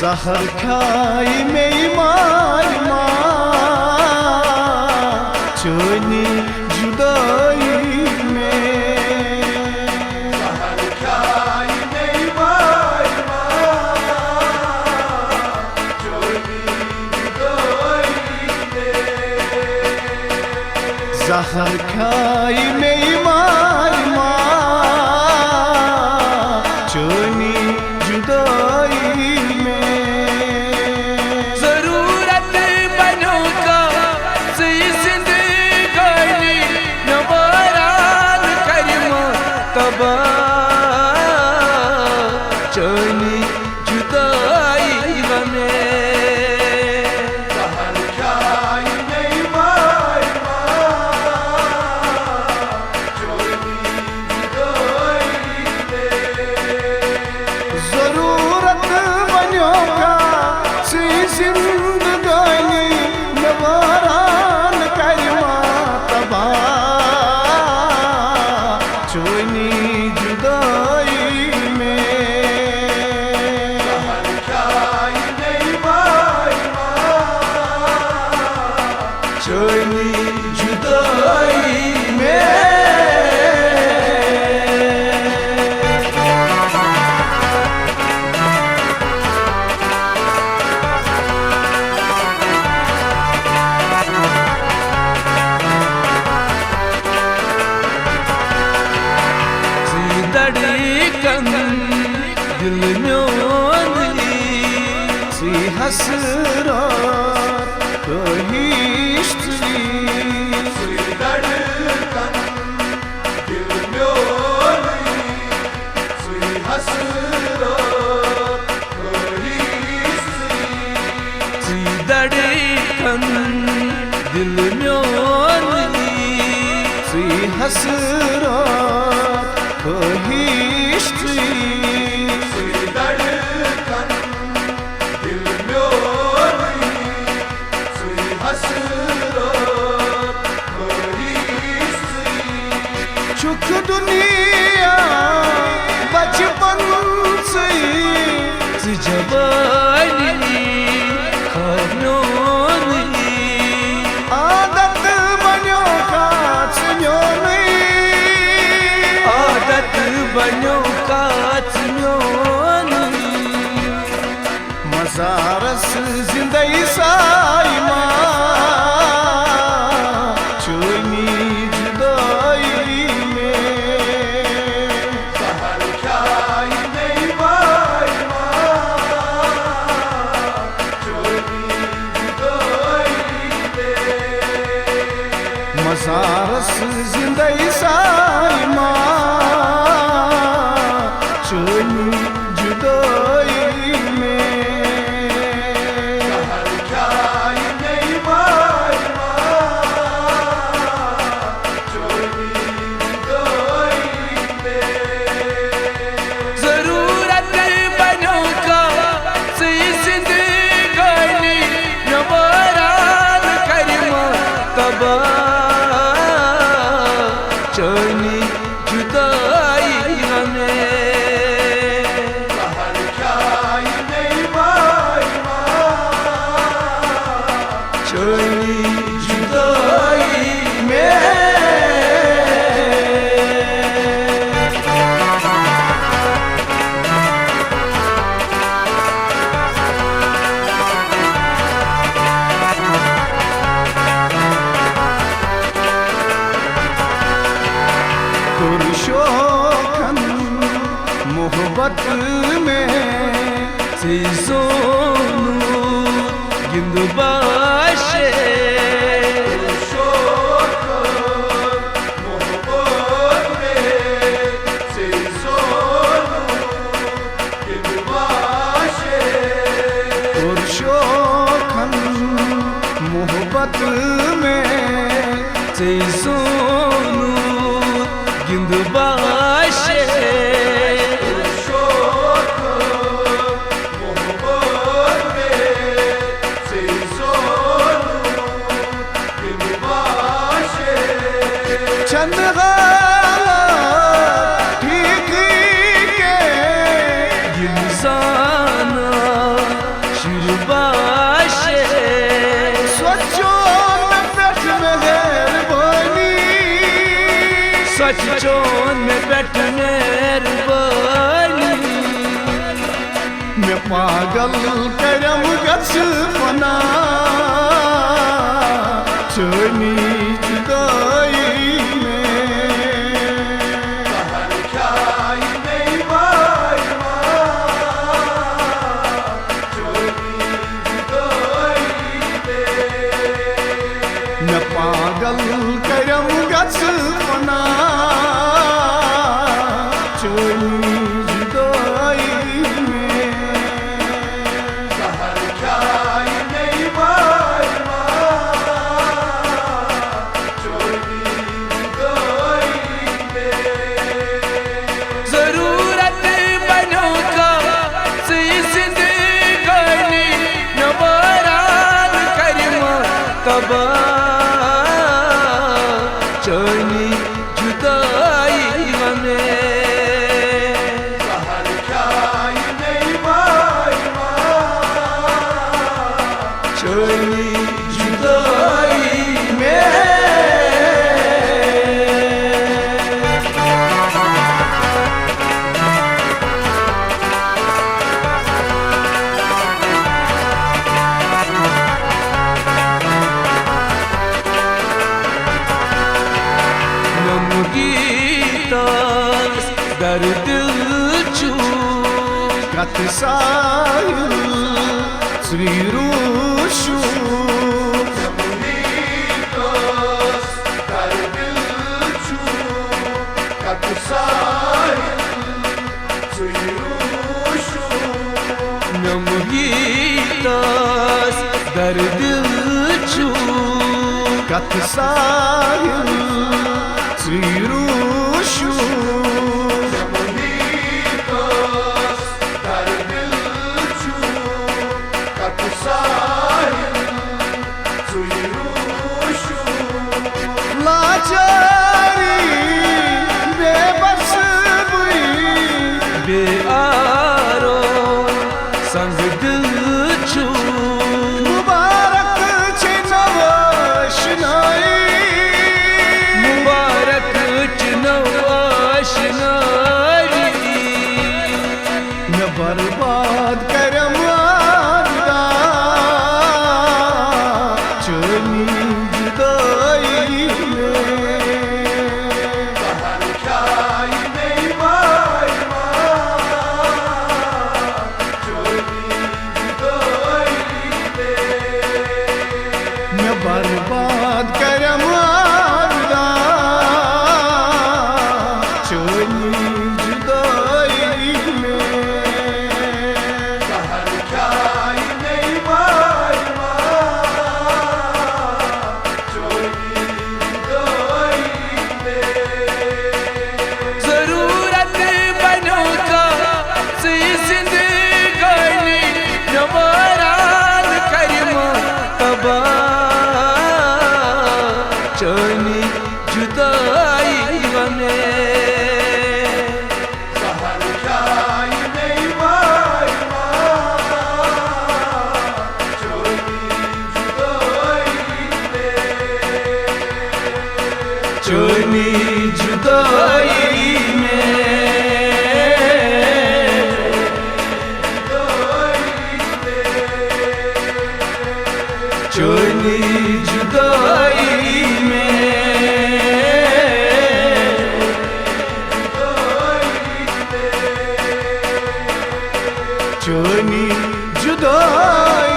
जहर खाई में मार चोनी जुदाई में जहर खाई में मार चोनी जुदाई में जहर खाई में मार चोनी जुदाई में जरूरत बनो का जिंदगानी नवारान करिमा तबा चोनी जुदाई में जहर खाई में मार चोनी जुदाई जरूरत बनो का जिंदगानी नवारान करिमा तबा चोनी जुदाई में जहर खाई में मार चोनी जुदाई में धड़कन दिल में सी हसरत कही धड़कन दिल में सुई हसरत सी धड़कन दिल में सी हसरत कही धड़कन दिल में सुई हसरत चुक दुनिया बचपन से जवानी आदत बनो का सुनो आदत बनो काच मजारस जिंदगी साइमा चोनी जुदाई में जहर खाई में मार चोनी जुदाई मजारस जिंदगी साइमा चोनी जुदाई में जहर खाई में मार चोनी जुदाई जरूरत बनो का जिंदगानी नवारान करिमा तबा चोनी जुदाई में जहर खाई में मार चोनी जुदाई में पुरुषोखन मोहब्बत में सोनू गिंदु बाशे पुरुषोखन मोहब्बत में सोनू गिंदु बाशे चंद ठीक के इंसान सच चोन में बैठ मेहरबानी मैं पागल करम गछ फना चोनी जुदाई में कहर ख्याई नहीं भाई चोरी जुदाई दे मैं पागल करम गछ फना चोनी जुदाई में कहर ख्याई नहीं भाई चोरी जुदाई दे जरूरत बनो का सी जिंदगानी नवारान करिमा तबा चोनी जुदाई हमें कहर ख्याई नहीं भाई चोनी जुदाई में नमगीतास दर्द चू कत साहिल Shri रूशु Dost dar dil chu kat sahil suyushu नमगीतास दर्द चू कत साहिल Shri रूशु dost dar dil chu kat sahil suyushu लाचारी बेबस हुई बेआरो संग दिल चू मुबारक छे नवाशनाई मुबारक चनवाशनाई न बर्बाद करम आदा चोनी जुदाई में कहर ख्याई नहीं भाई चोरी जुदाई दे मैं बर्बाद करम आदा चोनी जुदाई में कहर ख्याई नहीं भाई चोरी जुदाई दे जरूरत बनो का सी जिंदगानी नवारान करिमा तबा चोनी जुदाई हमें कहर ख्याई नहीं भाई चोरी जुदाई दे चोनी जुदाई में चोनी जुदाई में चोनी जुदाई